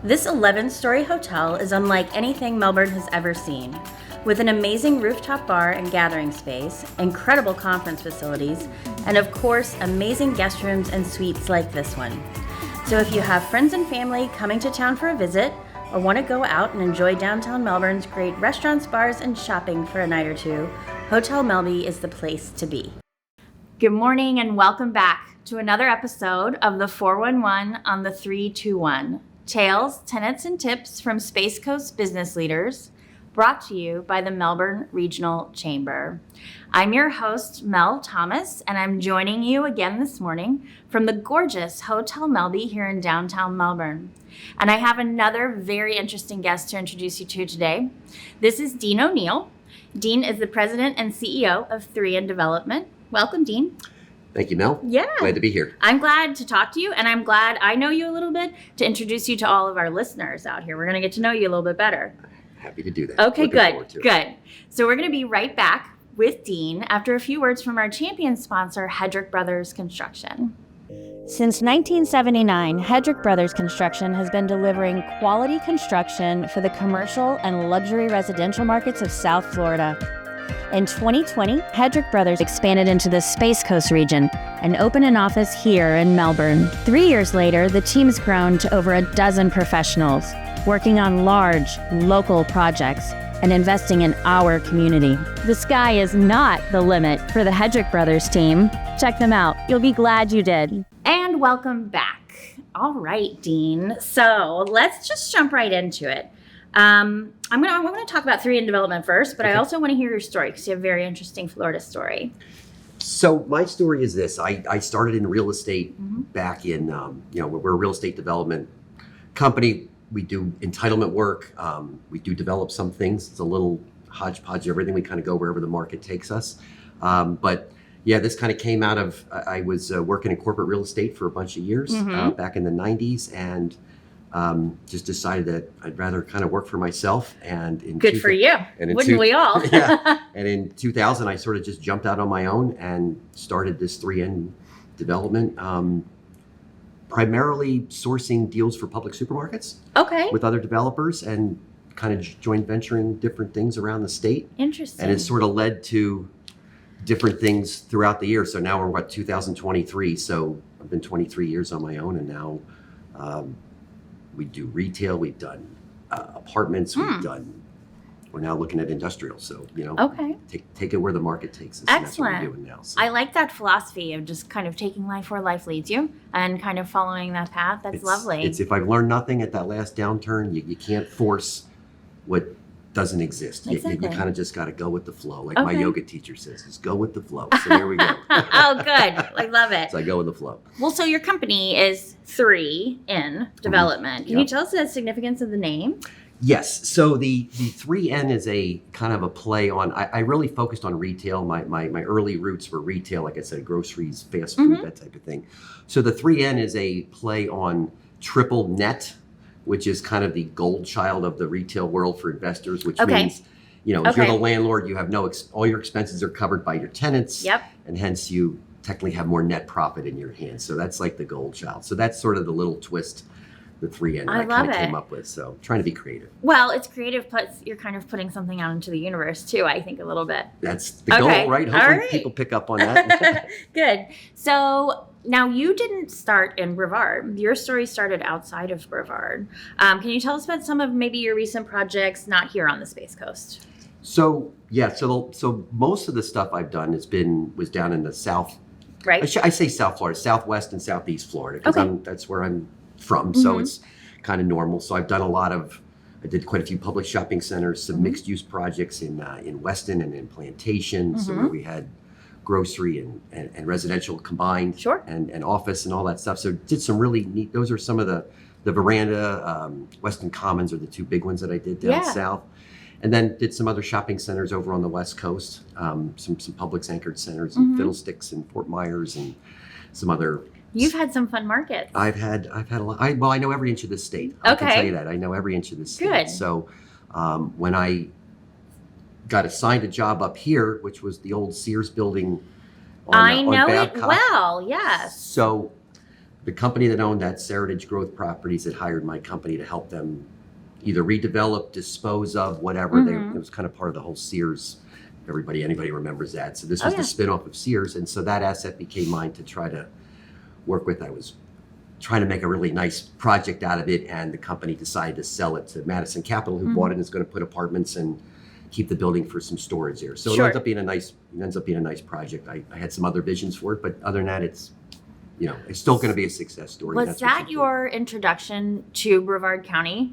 This 11-story hotel is unlike anything Melbourne has ever seen. With an amazing rooftop bar and gathering space, incredible conference facilities, and of course, amazing guest rooms and suites like this one. So if you have friends and family coming to town for a visit, or want to go out and enjoy downtown Melbourne's great restaurants, bars, and shopping for a night or two, Hotel Melby is the place to be. Good morning and welcome back to another episode of the 411 on the 321. Tales, tenets, and tips from Space Coast business leaders, brought to you by the Melbourne Regional Chamber. I'm your host, Mel Thomas, and I'm joining you again this morning from the gorgeous Hotel Melby here in downtown Melbourne. And I have another very interesting guest to introduce you to today. This is Dean O'Neill. Dean is the president and CEO of 3N Development. Welcome, Dean. Thank you, Mel. Yeah. Glad to be here. I'm glad to talk to you, and I'm glad I know you a little bit to introduce you to all of our listeners out here. We're going to get to know you a little bit better. Happy to do that. Okay, Looking good. So we're going to be right back with Dean after a few words from our champion sponsor, Hedrick Brothers Construction. Since 1979, Hedrick Brothers Construction has been delivering quality construction for the commercial and luxury residential markets of South Florida. In 2020, Hedrick Brothers expanded into the Space Coast region and opened an office here in Melbourne. 3 years later, the team has grown to over a dozen professionals, working on large, local projects and investing in our community. The sky is not the limit for the Hedrick Brothers team. Check them out. You'll be glad you did. And welcome back. All right, Dean. So let's just jump right into it. I'm going to talk about 3N Development first, but okay. I also want to hear your story because you have a very interesting Florida story. So my story is this. I started in real estate back in, we're a real estate development company. We do entitlement work. We do develop some things. It's a little hodgepodge of everything. We kind of go wherever the market takes us. But yeah, this kind of came out of, I was working in corporate real estate for a bunch of years back in the 90s, and just decided that I'd rather kind of work for myself. And good for you. Wouldn't we all? Yeah. And in 2000, I sort of just jumped out on my own and started this 3N Development, primarily sourcing deals for public supermarkets. Okay. With other developers and kind of joint venturing different things around the state. Interesting. And it sort of led to different things throughout the year. So now we're 2023. So I've been 23 years on my own, and now we do retail, we've done apartments, we're now looking at industrial. So, okay. Take it where the market takes us. Excellent. And that's what we're doing now. So. I like that philosophy of just kind of taking life where life leads you and kind of following that path. That's lovely. It's if I've learned nothing at that last downturn, you can't force what doesn't exist. Exactly. You kind of just got to go with the flow. Like my yoga teacher says, just go with the flow. So here we go. Oh, good. I love it. So I go with the flow. Well, so your company is 3N Development. Can you tell us the significance of the name? Yes. So the 3N is a kind of a play on, I really focused on retail. My early roots were retail, like I said, groceries, fast food, that type of thing. So the 3N is a play on triple net, which is kind of the gold child of the retail world for investors, which means, if you're the landlord, you have all your expenses are covered by your tenants. Yep. And hence you technically have more net profit in your hands. So that's like the gold child. So that's sort of the little twist the 3N I kind of came up with. So trying to be creative. Well, it's creative, plus you're kind of putting something out into the universe too, I think, a little bit. That's the goal, right? Hopefully people pick up on that. Good. So now you didn't start in Brevard. Your story started outside of Brevard. Can you tell us about some of maybe your recent projects not here on the Space Coast? So most of the stuff I've done was down in the South. Right. I say South Florida, Southwest and Southeast Florida, because that's where I'm from. So it's kind of normal. So I've done I did quite a few public shopping centers, some mixed use projects in Weston and in Plantation, so where we had grocery and residential combined, and office and all that stuff. So did some really neat, those are some of the Veranda, Weston Commons are the two big ones that I did down south. And then did some other shopping centers over on the West Coast, some Publix anchored centers in Fiddlesticks and Fort Myers and some other. You've had some fun markets. I've had a lot. I know every inch of this state. I can tell you that. I know every inch of this state. Good. So when I got assigned a job up here, which was the old Sears building on I know Babcock. it well, yes. So the company that owned that, Seritage Growth Properties, had hired my company to help them either redevelop, dispose of, whatever. It was kind of part of the whole Sears. Anybody remembers that. So this was the spinoff of Sears, and so that asset became mine to try to work with. I was trying to make a really nice project out of it, and the company decided to sell it to Madison Capital, who bought it and is going to put apartments and keep the building for some storage there. So it ends up being a nice project. I had some other visions for it, but other than that, it's still going to be a success story. Was that your introduction to Brevard County?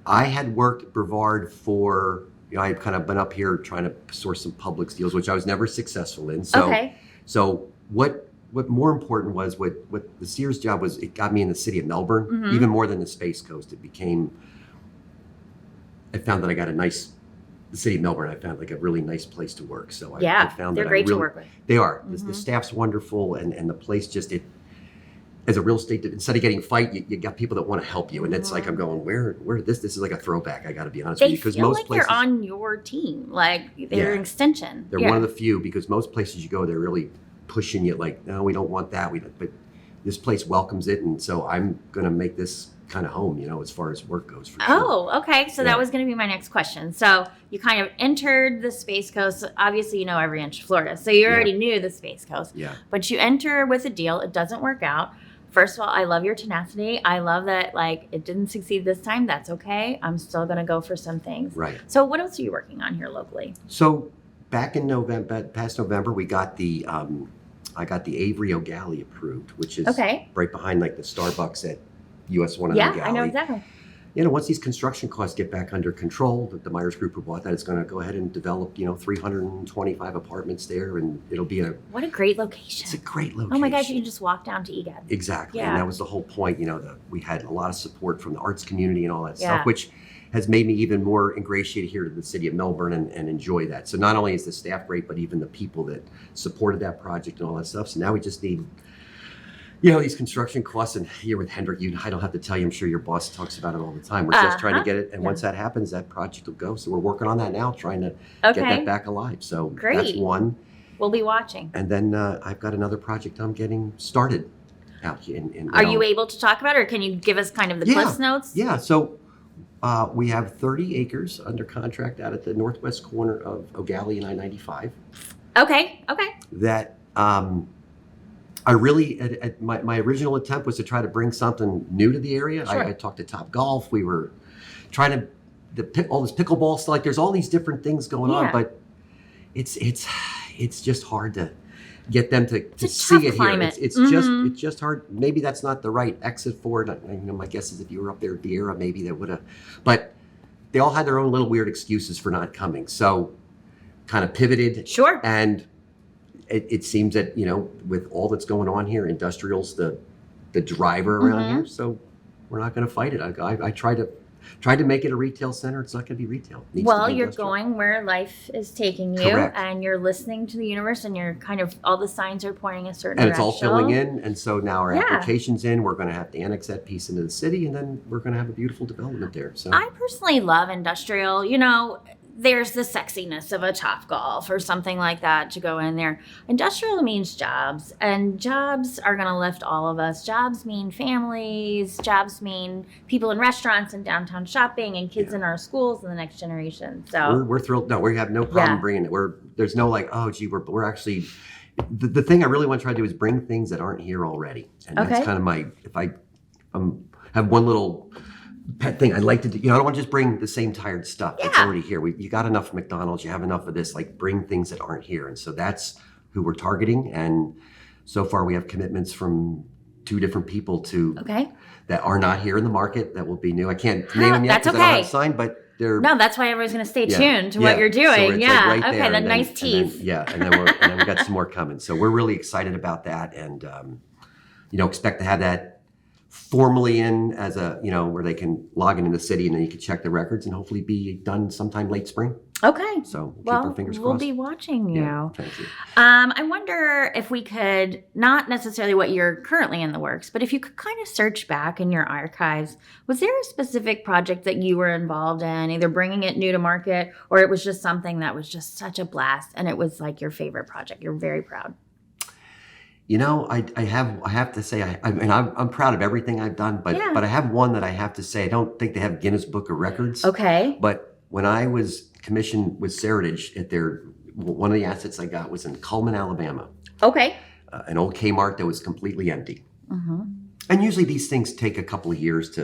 I had worked at Brevard for, I had kind of been up here trying to source some public deals, which I was never successful in. So what more important was what the Sears job was, it got me in the city of Melbourne, even more than the Space Coast. I found that I got the city of Melbourne, I found like a really nice place to work. So I found they're great to work with. They are. The staff's wonderful, and the place just, as a real estate, instead of getting fight, you got people that want to help you, and it's like I'm going, where this is like a throwback. I got to be honest with you, because most places they're on your team, like they're an extension. They're one of the few, because most places you go, they're really pushing you like, no, we don't want that. But this place welcomes it, and so I'm going to make this kind of home, as far as work goes. For sure. Oh, okay. So that was going to be my next question. So you kind of entered the Space Coast. Obviously, you know every inch of Florida, so you already knew the Space Coast. Yeah. But you enter with a deal. It doesn't work out. First of all, I love your tenacity. I love that, it didn't succeed this time. That's okay. I'm still going to go for some things. Right. So what else are you working on here locally? So back in past November, we got I got the Avery O'Galley approved, which is right behind the Starbucks at US 1 yeah, O'Galley. I know exactly. Once these construction costs get back under control, the Myers Group who bought that is going to go ahead and develop, 325 apartments there, and it'll be what a great location. It's a great location. Oh my gosh, you can just walk down to EGAD. Exactly. Yeah. And that was the whole point, we had a lot of support from the arts community and all that stuff, which has made me even more ingratiated here to the city of Melbourne and enjoy that. So not only is the staff great, but even the people that supported that project and all that stuff. So now we just need these construction costs, and here with Hendrick, I don't have to tell you, I'm sure your boss talks about it all the time. We're just trying to get it, and once that happens, that project will go. So we're working on that now, trying to get that back alive. So that's one. We'll be watching. And then I've got another project I'm getting started out here. Are you able to talk about it, or can you give us kind of the Cliffs Notes? Yeah, so we have 30 acres under contract out at the northwest corner of O'Galley and I-95. Okay. That I really, my original attempt was to try to bring something new to the area. Sure. I talked to Top Golf. We were trying to, all this pickleball stuff. There's all these different things going on, but it's just hard to get them to see it climate. Here. It's just hard. Maybe that's not the right exit for it. My guess is if you were up there at Vieira, maybe they would have. But they all had their own little weird excuses for not coming. So kind of pivoted. Sure. And it seems that, with all that's going on here, industrial's the driver around here. So we're not going to fight it. I tried to make it a retail center. It's not going to be retail. Well, you're going where life is taking you. Correct. And you're listening to the universe, and you're kind of, all the signs are pointing a certain direction. And direction. it's all filling in. And so now our application's in. We're going to have to annex that piece into the city, and then we're going to have a beautiful development there. So I personally love industrial. There's the sexiness of a Topgolf or something like that to go in there. Industrial means jobs, and jobs are going to lift all of us. Jobs mean families. Jobs mean people in restaurants and downtown shopping, and kids in our schools and the next generation. So we're thrilled. No, we have no problem bringing it. There's no we're actually. The thing I really want to try to do is bring things that aren't here already, and that's kind of if I have one little pet thing I'd like to do. I don't want to just bring the same tired stuff that's already here. You got enough McDonald's, you have enough of this, bring things that aren't here. And so that's who we're targeting. And so far we have commitments from 2 different people that are not here in the market that will be new. I can't name them yet because I don't have a sign, but they're... No, that's why everyone's going to stay tuned to what you're doing. So it's right okay, there, the nice teeth. And then we've got some more coming. So we're really excited about that, and expect to have that formally in as where they can log into the city, and then you can check the records and hopefully be done sometime late spring. Okay. So keep our fingers crossed. We'll be watching you. Yeah, thank you. I wonder if we could, not necessarily what you're currently in the works, but if you could kind of search back in your archives, was there a specific project that you were involved in, either bringing it new to market, or it was just something that was just such a blast and it was like your favorite project? You're very proud. I have to say, I'm proud of everything I've done, but Yeah. but I have one that I have to say, I don't think they have Guinness Book of Records. Okay. But when I was commissioned with Seritage one of the assets I got was in Cullman, Alabama, Okay. an old Kmart that was completely empty. Mm-hmm. And usually these things take a couple of years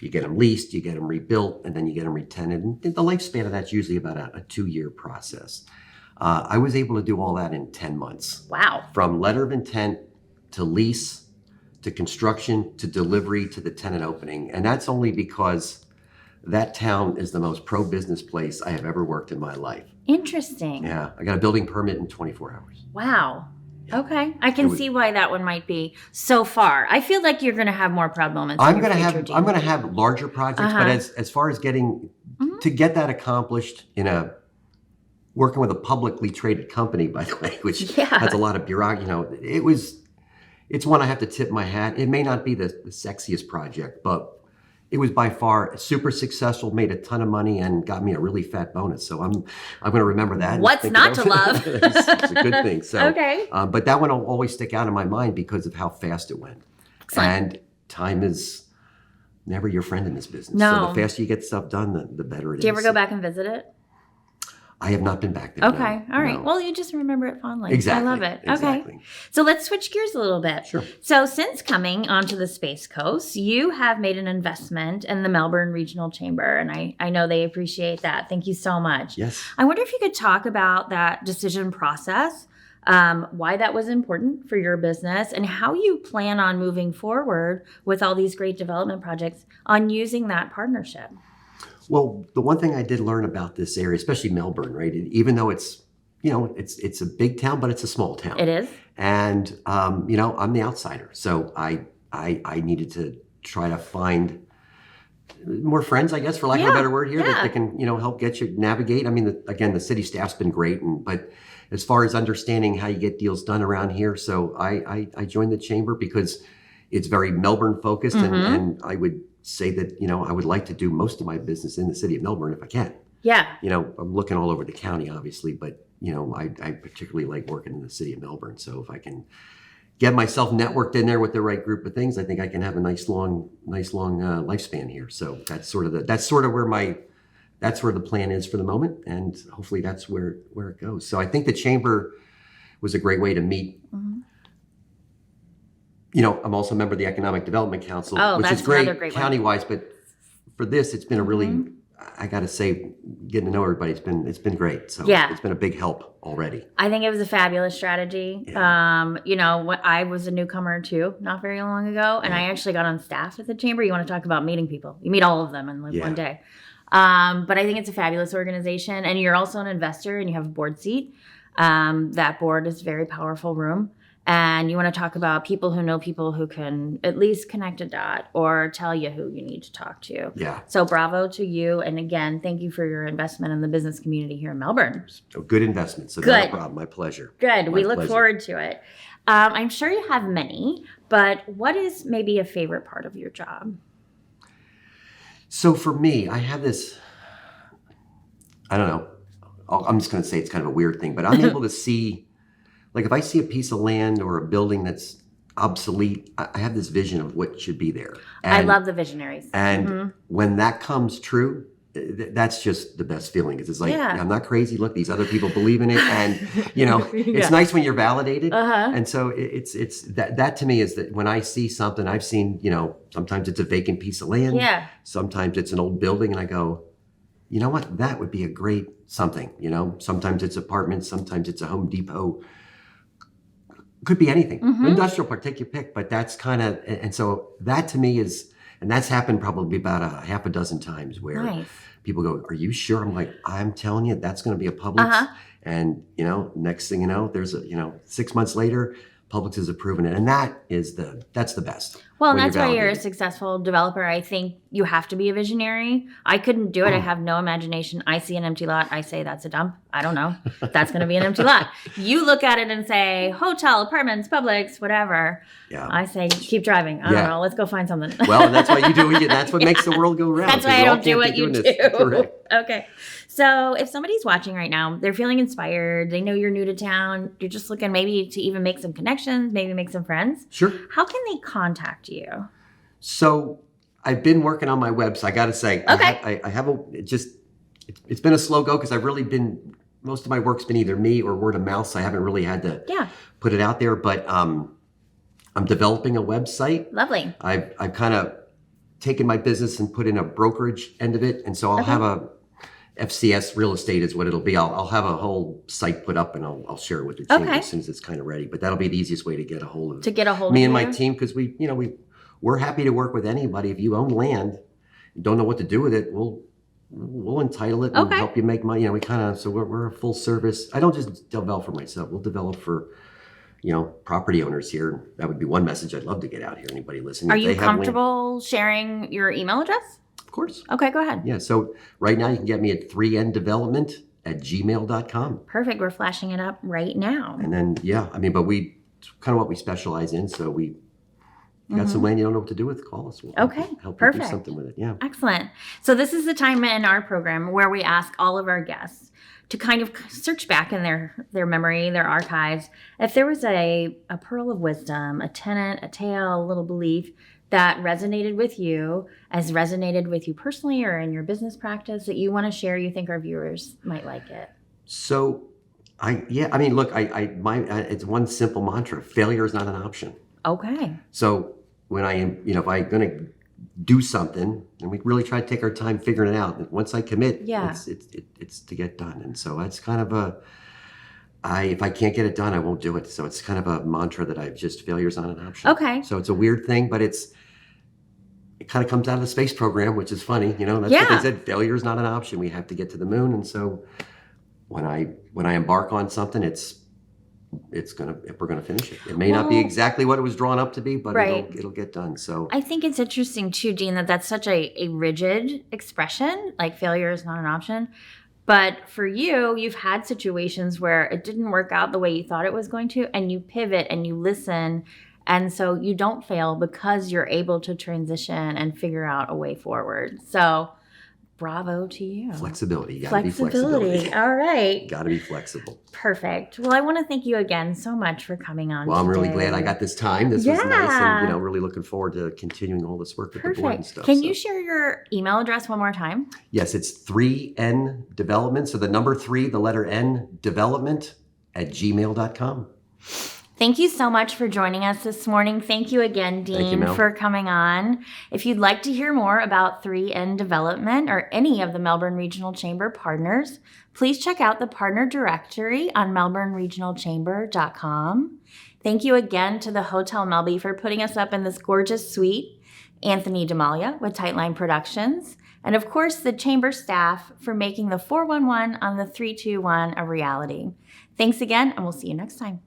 you get them leased, you get them rebuilt, and then you get them retenanted. And the lifespan of that's usually about a 2-year process. I was able to do all that in 10 months. Wow. From letter of intent to lease to construction to delivery to the tenant opening. And that's only because that town is the most pro-business place I have ever worked in my life. Interesting. Yeah, I got a building permit in 24 hours. Wow. Okay. I can see why that one might be so far. I feel like you're going to have more proud moments. I'm going to have larger projects, but as far as to get that accomplished working with a publicly traded company, by the way, which has a lot of bureaucracy, it's one I have to tip my hat. It may not be the sexiest project, but it was by far super successful, made a ton of money, and got me a really fat bonus. So I'm going to remember that. What's not to love? It's a good thing. So, okay. But that one will always stick out in my mind because of how fast it went. Excellent. And time is never your friend in this business. No. So the faster you get stuff done, the better it is. Do you ever go back and visit it? I have not been back there. Okay. No, all right. no. Well, you just remember it fondly. Exactly. I love it. Exactly. Okay. So let's switch gears a little bit. Sure. So since coming onto the Space Coast, you have made an investment in the Melbourne Regional Chamber, and I know they appreciate that. Thank you so much. Yes. I wonder if you could talk about that decision process, why that was important for your business, and how you plan on moving forward with all these great development projects on using that partnership. Well, the one thing I did learn about this area, especially Melbourne, right? Even though it's a big town, but it's a small town. It is. And I'm the outsider, so I needed to try to find more friends, I guess, for lack of a better word here, that can help get you navigate. I mean, again, the city staff's been great, but as far as understanding how you get deals done around here, so I joined the chamber because it's very Melbourne focused, and I would say that, I would like to do most of my business in the city of Melbourne if I can. Yeah. I'm looking all over the county, obviously, but, I particularly like working in the city of Melbourne. So if I can get myself networked in there with the right group of things, I think I can have a nice long lifespan here. So that's sort of where the plan is for the moment. And hopefully that's where it goes. So I think the chamber was a great way to meet. Mm-hmm. I'm also a member of the Economic Development Council, which is great county-wise, but for this, it's been a really, I got to say, getting to know everybody, it's been great. So it's been a big help already. I think it was a fabulous strategy. Yeah. I was a newcomer too, not very long ago, and I actually got on staff at the chamber. You want to talk about meeting people? You meet all of them in one day. But I think it's a fabulous organization, and you're also an investor, and you have a board seat. That board is a very powerful room. And you want to talk about people who know people who can at least connect a dot or tell you who you need to talk to. Yeah. So bravo to you. And again, thank you for your investment in the business community here in Melbourne. So good investment. So no problem. My pleasure. Good. We look forward to it. I'm sure you have many, but what is maybe a favorite part of your job? So for me, I have this, I don't know, I'm just going to say it's kind of a weird thing, but I'm able to see, like if I see a piece of land or a building that's obsolete, I have this vision of what should be there. And, I love the visionaries. And when that comes true, that's just the best feeling. It's like, I'm not crazy. Look, these other people believe in it. And, it's nice when you're validated. And so it's that to me is that when I see something, I've seen, sometimes it's a vacant piece of land. Yeah. Sometimes it's an old building. And I go, you know what? That would be a great something, Sometimes it's apartments. Sometimes it's a Home Depot. Could be anything. Industrial park, take your pick. But that's kind of, and so that to me is, and that's happened probably about a half a dozen times where people go, are you sure? I'm like, I'm telling you, that's going to be a Publix. And, next thing you know, there's 6 months later, Publix is approving it. And that's the best. Well, and when that's why you're a validated. successful developer. I think you have to be a visionary. I couldn't do it. I have no imagination. I see an empty lot. I say that's a dump. I don't know. That's going to be an empty lot. You look at it and say hotel, apartments, Publix, whatever. Yeah. I say keep driving. I don't know. Let's go find something. Well, and that's why you do it. That's what makes the world go round. That's why I don't do what you do. Correct. Okay. So if somebody's watching right now, they're feeling inspired. They know you're new to town. You're just looking maybe to even make some connections, maybe make some friends. Sure. How can they contact you? So I've been working on my website. I got to say, Okay. I have it's been a slow go because I've really been, most of my work's been either me or word of mouth. So I haven't really had to put it out there, but I'm developing a website. Lovely. I've kind of taken my business and put in a brokerage end of it. And so I'll have a FCS real estate is what it'll be. I'll have a whole site put up and I'll share it with the team as soon as it's kind of ready. But that'll be the easiest way to get a hold of me and my team, because we're happy to work with anybody. If you own land, and don't know what to do with it, we'll entitle it and help you make money. We kind of, so we're a full service. I don't just develop for myself. We'll develop for property owners here. That would be one message I'd love to get out here. Anybody listening? Are you comfortable sharing your email address? Of course. Okay, go ahead. Yeah, so right now you can get me at 3ndevelopment@gmail.com. Perfect. We're flashing it up right now. And then, but we, kind of what we specialize in. So we got some land you don't know what to do with, call us. We'll help you do something with it. Yeah. Excellent. So this is the time in our program where we ask all of our guests to kind of search back in their memory, their archives. If there was a pearl of wisdom, a tenet, a tale, a little belief that resonated with you, as resonated with you personally or in your business practice that you want to share, you think our viewers might like it. So, it's one simple mantra: failure is not an option. Okay. So when I am, if I'm going to do something, and we really try to take our time figuring it out. And once I commit, it's to get done. And so that's kind of if I can't get it done, I won't do it. So it's kind of a mantra that failure's not an option. Okay. So it's a weird thing, but it kind of comes out of the space program, which is funny. That's what they said. Failure is not an option. We have to get to the moon. And so when I embark on something, we're gonna finish it. It may not be exactly what it was drawn up to be, but it'll get done. So I think it's interesting too, Dean, that's such a rigid expression, like failure is not an option. But for you, you've had situations where it didn't work out the way you thought it was going to, and you pivot and you listen. And so you don't fail because you're able to transition and figure out a way forward. So bravo to you. Flexibility. You gotta be flexibility. All right. Gotta be flexible. Perfect. Well, I want to thank you again so much for coming on. Well, I'm really glad I got this time. This was nice, and really looking forward to continuing all this work with the board and stuff. Can you share your email address one more time? Yes, it's 3N Development. So the number 3, the letter N, development @gmail.com. Thank you so much for joining us this morning. Thank you again, Dean, for coming on. If you'd like to hear more about 3N Development or any of the Melbourne Regional Chamber partners, please check out the partner directory on melbourneregionalchamber.com. Thank you again to the Hotel Melby for putting us up in this gorgeous suite, Anthony Demalia with Tightline Productions, and of course the Chamber staff for making the 411 on the 321 a reality. Thanks again, and we'll see you next time.